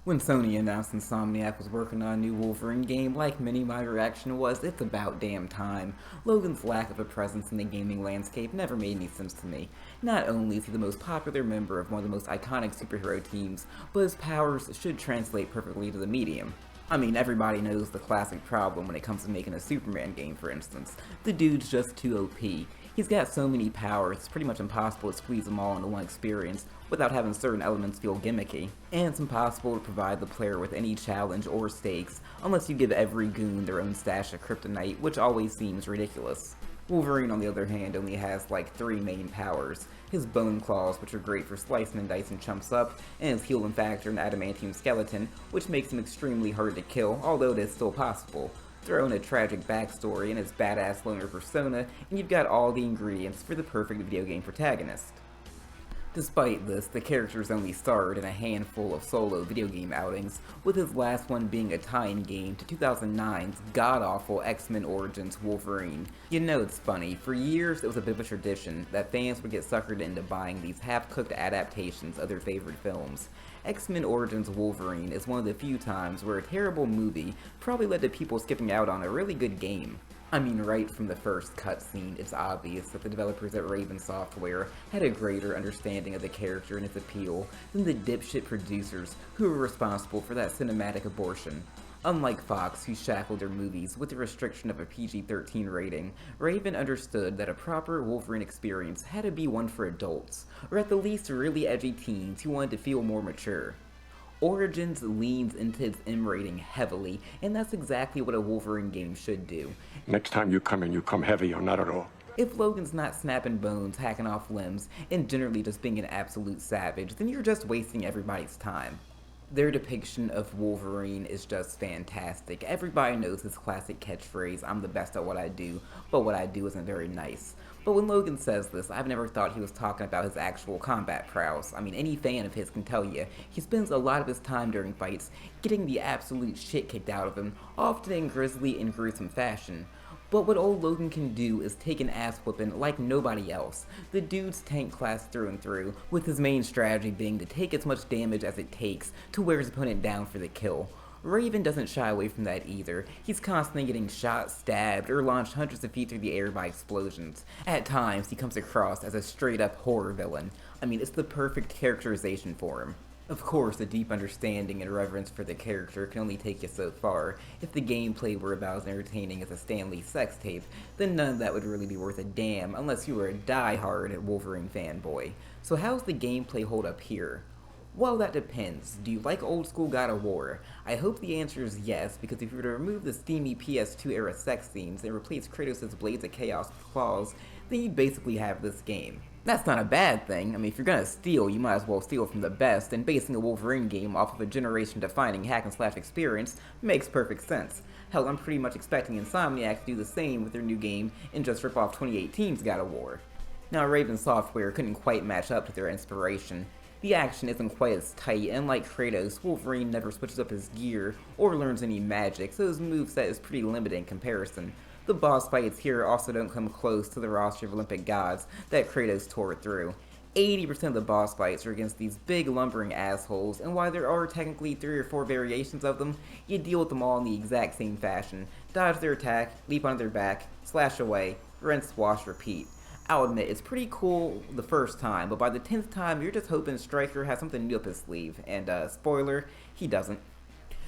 When Sony announced Insomniac was working on a new Wolverine game, like many, my reaction was, it's about damn time. Logan's lack of a presence in the gaming landscape never made any sense to me. Not only is he the most popular member of one of the most iconic superhero teams, but his powers should translate perfectly to the medium. I mean, everybody knows the classic problem when it comes to making a Superman game, for instance. The dude's just too OP. He's got so many powers, it's pretty much impossible to squeeze them all into one experience without having certain elements feel gimmicky. And it's impossible to provide the player with any challenge or stakes unless you give every goon their own stash of kryptonite, which always seems ridiculous. Wolverine, on the other hand, only has like 3 main powers. His bone claws, which are great for slicing and dicing chumps up, and his healing factor and adamantium skeleton, which makes him extremely hard to kill, although it is still possible. Throw in a tragic backstory and his badass loner persona, and you've got all the ingredients for the perfect video game protagonist. Despite this, the character's only starred in a handful of solo video game outings, with his last one being a tie-in game to 2009's god-awful X-Men Origins Wolverine. You know it's funny, for years it was a bit of a tradition that fans would get suckered into buying these half-cooked adaptations of their favorite films. X-Men Origins Wolverine is one of the few times where a terrible movie probably led to people skipping out on a really good game. I mean, right from the first cutscene, it's obvious that the developers at Raven Software had a greater understanding of the character and its appeal than the dipshit producers who were responsible for that cinematic abortion. Unlike Fox, who shackled their movies with the restriction of a PG-13 rating, Raven understood that a proper Wolverine experience had to be one for adults, or at the least really edgy teens who wanted to feel more mature. Origins leans into its M rating heavily, and that's exactly what a Wolverine game should do. Next time you come in, you come heavy or not at all. If Logan's not snapping bones, hacking off limbs, and generally just being an absolute savage, then you're just wasting everybody's time. Their depiction of Wolverine is just fantastic. Everybody knows his classic catchphrase, "I'm the best at what I do, but what I do isn't very nice." But when Logan says this, I've never thought he was talking about his actual combat prowess. I mean, any fan of his can tell you, he spends a lot of his time during fights getting the absolute shit kicked out of him, often in grisly and gruesome fashion. But what old Logan can do is take an ass whooping like nobody else. The dude's tank class through and through, with his main strategy being to take as much damage as it takes to wear his opponent down for the kill. Raven doesn't shy away from that either. He's constantly getting shot, stabbed, or launched hundreds of feet through the air by explosions. At times, he comes across as a straight-up horror villain. I mean, it's the perfect characterization for him. Of course, a deep understanding and reverence for the character can only take you so far. If the gameplay were about as entertaining as a Stan Lee sex tape, then none of that would really be worth a damn unless you were a die-hard Wolverine fanboy. So how's the gameplay hold up here? Well, that depends. Do you like old school God of War? I hope the answer is yes, because if you were to remove the steamy PS2 era sex scenes and replace Kratos' Blades of Chaos with claws, then you'd basically have this game. That's not a bad thing. I mean, if you're gonna steal, you might as well steal from the best, and basing a Wolverine game off of a generation-defining hack-and-slash experience makes perfect sense. Hell, I'm pretty much expecting Insomniac to do the same with their new game and just rip off 2018's God of War. Now, Raven Software couldn't quite match up to their inspiration. The action isn't quite as tight, and like Kratos, Wolverine never switches up his gear or learns any magic, so his moveset is pretty limited in comparison. The boss fights here also don't come close to the roster of Olympic gods that Kratos tore through. 80% of the boss fights are against these big lumbering assholes, and while there are technically 3 or 4 variations of them, you deal with them all in the exact same fashion. Dodge their attack, leap on their back, slash away, rinse, wash, repeat. I'll admit, it's pretty cool the first time, but by the 10th time, you're just hoping Stryker has something new up his sleeve, and spoiler, he doesn't.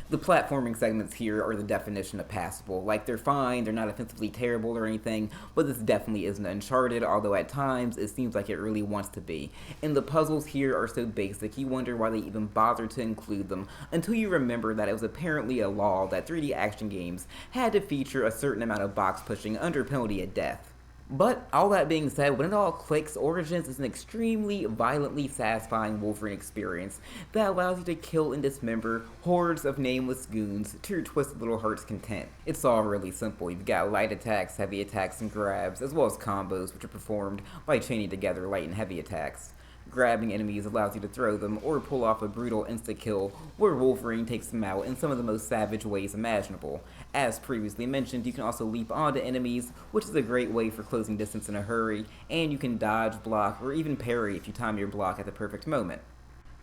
The platforming segments here are the definition of passable. Like, they're fine, they're not offensively terrible or anything, but this definitely isn't Uncharted, although at times it seems like it really wants to be. And the puzzles here are so basic, you wonder why they even bothered to include them, until you remember that it was apparently a law that 3D action games had to feature a certain amount of box pushing under penalty of death. But, all that being said, when it all clicks, Origins is an extremely violently satisfying Wolverine experience that allows you to kill and dismember hordes of nameless goons to your twisted little heart's content. It's all really simple. You've got light attacks, heavy attacks, and grabs, as well as combos, which are performed by chaining together light and heavy attacks. Grabbing enemies allows you to throw them or pull off a brutal insta-kill where Wolverine takes them out in some of the most savage ways imaginable. As previously mentioned, you can also leap onto enemies, which is a great way for closing distance in a hurry, and you can dodge, block, or even parry if you time your block at the perfect moment.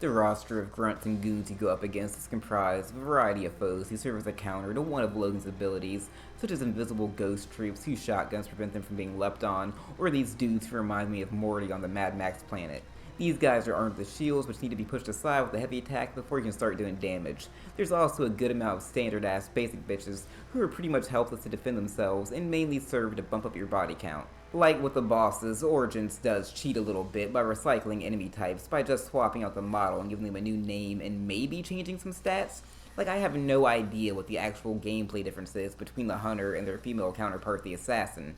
The roster of grunts and goons you go up against is comprised of a variety of foes who serve as a counter to one of Logan's abilities, such as invisible ghost troops whose shotguns prevent them from being leapt on, or these dudes who remind me of Morty on the Mad Max planet. These guys are armed with shields which need to be pushed aside with a heavy attack before you can start doing damage. There's also a good amount of standard ass basic bitches who are pretty much helpless to defend themselves and mainly serve to bump up your body count. Like with the bosses, Origins does cheat a little bit by recycling enemy types by just swapping out the model and giving them a new name and maybe changing some stats. Like, I have no idea what the actual gameplay difference is between the hunter and their female counterpart, the assassin.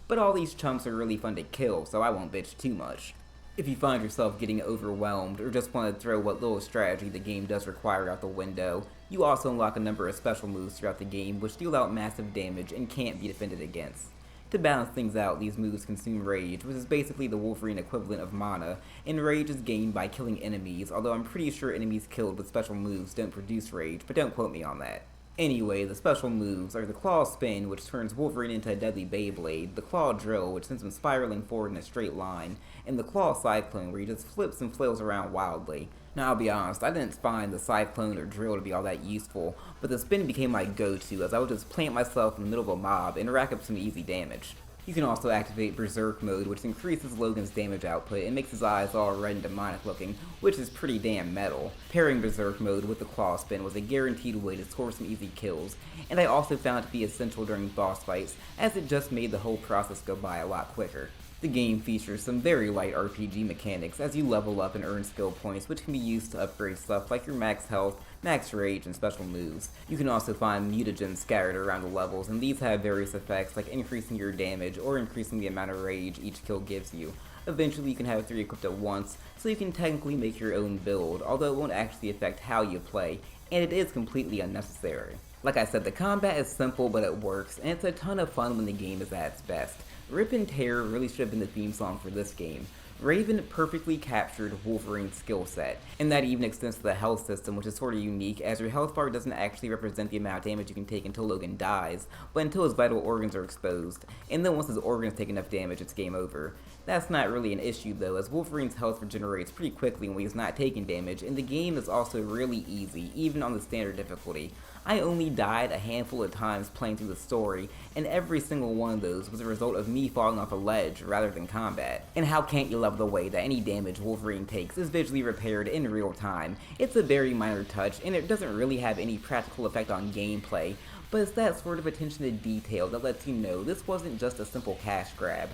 But all these chumps are really fun to kill, so I won't bitch too much. If you find yourself getting overwhelmed or just want to throw what little strategy the game does require out the window, you also unlock a number of special moves throughout the game which deal out massive damage and can't be defended against. To balance things out, these moves consume rage, which is basically the Wolverine equivalent of mana, and rage is gained by killing enemies, although I'm pretty sure enemies killed with special moves don't produce rage, but don't quote me on that. Anyway, the special moves are the Claw Spin, which turns Wolverine into a deadly Beyblade, the Claw Drill, which sends him spiraling forward in a straight line, and the Claw Cyclone, where he just flips and flails around wildly. Now, I'll be honest, I didn't find the Cyclone or Drill to be all that useful, but the spin became my go-to as I would just plant myself in the middle of a mob and rack up some easy damage. You can also activate Berserk mode, which increases Logan's damage output and makes his eyes all red and demonic looking, which is pretty damn metal. Pairing Berserk mode with the Claw Spin was a guaranteed way to score some easy kills, and I also found it to be essential during boss fights, as it just made the whole process go by a lot quicker. The game features some very light RPG mechanics as you level up and earn skill points, which can be used to upgrade stuff like your max health, max rage, and special moves. You can also find mutagens scattered around the levels, and these have various effects like increasing your damage or increasing the amount of rage each kill gives you. Eventually you can have 3 equipped at once, so you can technically make your own build, although it won't actually affect how you play, and it is completely unnecessary. Like I said, the combat is simple but it works, and it's a ton of fun when the game is at its best. Rip and Tear really should have been the theme song for this game. Raven perfectly captured Wolverine's skill set, and that even extends to the health system, which is sort of unique as your health bar doesn't actually represent the amount of damage you can take until Logan dies, but until his vital organs are exposed, and then once his organs take enough damage, it's game over. That's not really an issue though, as Wolverine's health regenerates pretty quickly when he's not taking damage, and the game is also really easy, even on the standard difficulty. I only died a handful of times playing through the story, and every single one of those was a result of me falling off a ledge rather than combat. And how can't you love the way that any damage Wolverine takes is visually repaired in real time? It's a very minor touch, and it doesn't really have any practical effect on gameplay, but it's that sort of attention to detail that lets you know this wasn't just a simple cash grab.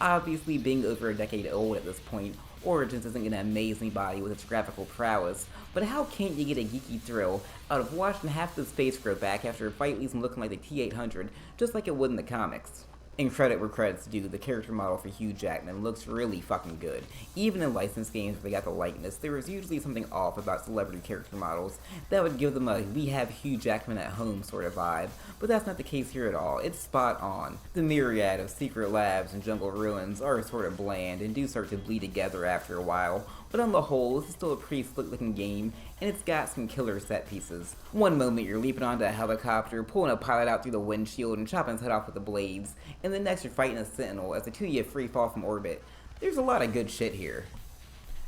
Obviously, being over a decade old at this point, Origins isn't gonna amaze anybody with its graphical prowess, but how can't you get a geeky thrill out of watching half his face grow back after a fight leaves him looking like the T-800, just like it would in the comics? And credit where credit's due, the character model for Hugh Jackman looks really fucking good. Even in licensed games where they got the likeness, there was usually something off about celebrity character models that would give them a "we have Hugh Jackman at home" sort of vibe, but that's not the case here at all. It's spot on. The myriad of secret labs and jungle ruins are sort of bland and do start to bleed together after a while, but on the whole, this is still a pretty slick looking game, and it's got some killer set pieces. One moment you're leaping onto a helicopter, pulling a pilot out through the windshield and chopping his head off with the blades, and the next you're fighting a sentinel as the two of you free fall from orbit. There's a lot of good shit here.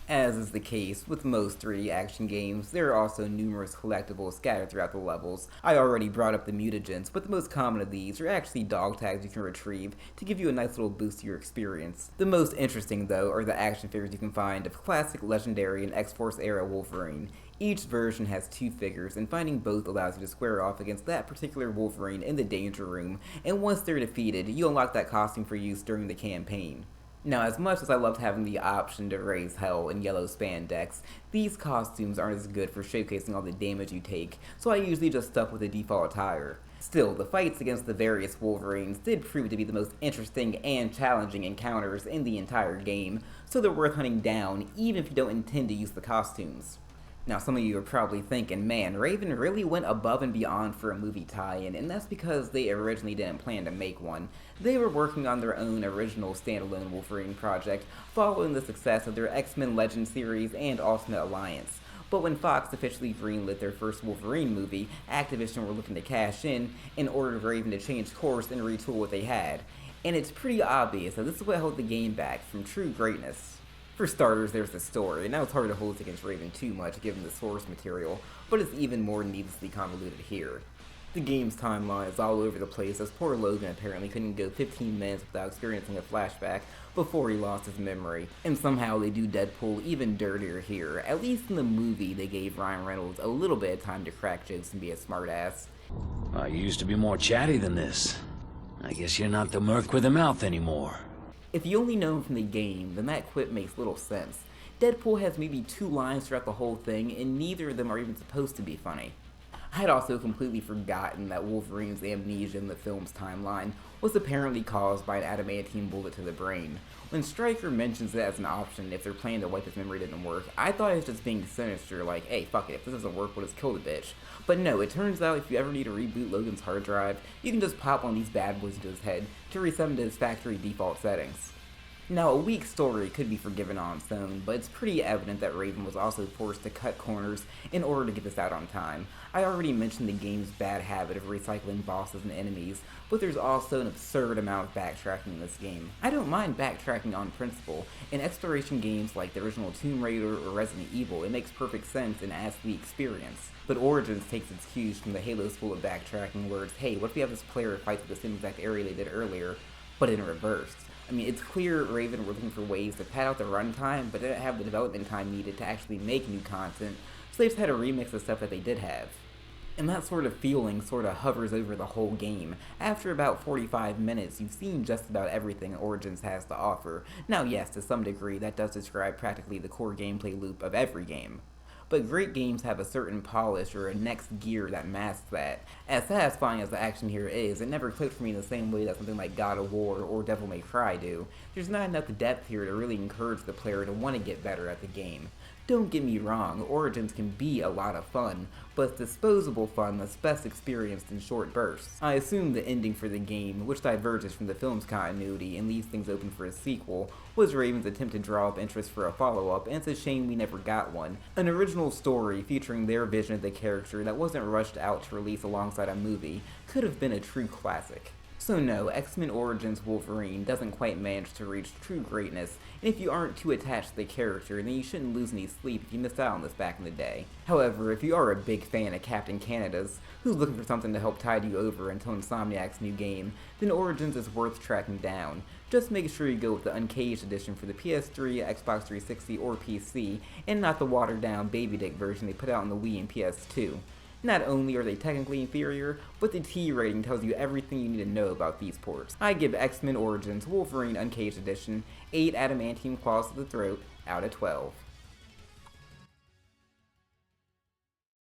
As is the case with most 3D action games, there are also numerous collectibles scattered throughout the levels. I already brought up the mutagens, but the most common of these are actually dog tags you can retrieve to give you a nice little boost to your experience. The most interesting though are the action figures you can find of classic, legendary, and X-Force era Wolverine. Each version has 2 figures, and finding both allows you to square off against that particular Wolverine in the Danger Room, and once they're defeated, you unlock that costume for use during the campaign. Now, as much as I loved having the option to raise hell in yellow spandex, these costumes aren't as good for showcasing all the damage you take, so I usually just stuck with the default attire. Still, the fights against the various Wolverines did prove to be the most interesting and challenging encounters in the entire game, so they're worth hunting down even if you don't intend to use the costumes. Now, some of you are probably thinking, man, Raven really went above and beyond for a movie tie-in, and that's because they originally didn't plan to make one. They were working on their own original standalone Wolverine project, following the success of their X-Men Legends series and Ultimate Alliance. But when Fox officially greenlit their first Wolverine movie, Activision were looking to cash in order for Raven to change course and retool what they had. And it's pretty obvious that this is what held the game back from true greatness. For starters, there's the story, and now it's hard to hold it against Raven too much given the source material, but it's even more needlessly convoluted here. The game's timeline is all over the place, as poor Logan apparently couldn't go 15 minutes without experiencing a flashback before he lost his memory, and somehow they do Deadpool even dirtier here. At least in the movie, they gave Ryan Reynolds a little bit of time to crack jokes and be a smartass. You used to be more chatty than this. I guess you're not the merc with a mouth anymore. If you only know him from the game, then that quip makes little sense. Deadpool has maybe 2 lines throughout the whole thing, and neither of them are even supposed to be funny. I had also completely forgotten that Wolverine's amnesia in the film's timeline was apparently caused by an adamantine bullet to the brain. When Stryker mentions it as an option if their plan to wipe his memory didn't work, I thought it was just being sinister, like, hey, fuck it, if this doesn't work, we'll just kill the bitch. But no, it turns out if you ever need to reboot Logan's hard drive, you can just pop one of these bad boys into his head to reset him to his factory default settings. Now, a weak story could be forgiven on its own, but it's pretty evident that Raven was also forced to cut corners in order to get this out on time. I already mentioned the game's bad habit of recycling bosses and enemies, but there's also an absurd amount of backtracking in this game. I don't mind backtracking on principle. In exploration games like the original Tomb Raider or Resident Evil, it makes perfect sense and adds to the experience. But Origins takes its cues from the Halo school of backtracking, where it's, hey, what if we have this player fight to the same exact area they did earlier, but in reverse? I mean, it's clear Raven were looking for ways to pad out the runtime, but didn't have the development time needed to actually make new content, so they just had to remix the stuff that they did have. And that sort of feeling sort of hovers over the whole game. After about 45 minutes, you've seen just about everything Origins has to offer. Now yes, to some degree, that does describe practically the core gameplay loop of every game. But great games have a certain polish or a next gear that masks that. As satisfying as the action here is, it never clicked for me in the same way that something like God of War or Devil May Cry do. There's not enough depth here to really encourage the player to want to get better at the game. Don't get me wrong, Origins can be a lot of fun, but it's disposable fun that's best experienced in short bursts. I assume the ending for the game, which diverges from the film's continuity and leaves things open for a sequel, was Raven's attempt to draw up interest for a follow-up, and it's a shame we never got one. An original story featuring their vision of the character that wasn't rushed out to release alongside a movie could have been a true classic. So no, X-Men Origins Wolverine doesn't quite manage to reach true greatness, and if you aren't too attached to the character, then you shouldn't lose any sleep if you missed out on this back in the day. However, if you are a big fan of Captain Canada's, who's looking for something to help tide you over until Insomniac's new game, then Origins is worth tracking down. Just make sure you go with the Uncaged edition for the PS3, Xbox 360, or PC, and not the watered-down baby dick version they put out on the Wii and PS2. Not only are they technically inferior, but the T rating tells you everything you need to know about these ports. I give X-Men Origins Wolverine Uncaged Edition 8 adamantine claws to the throat out of 12.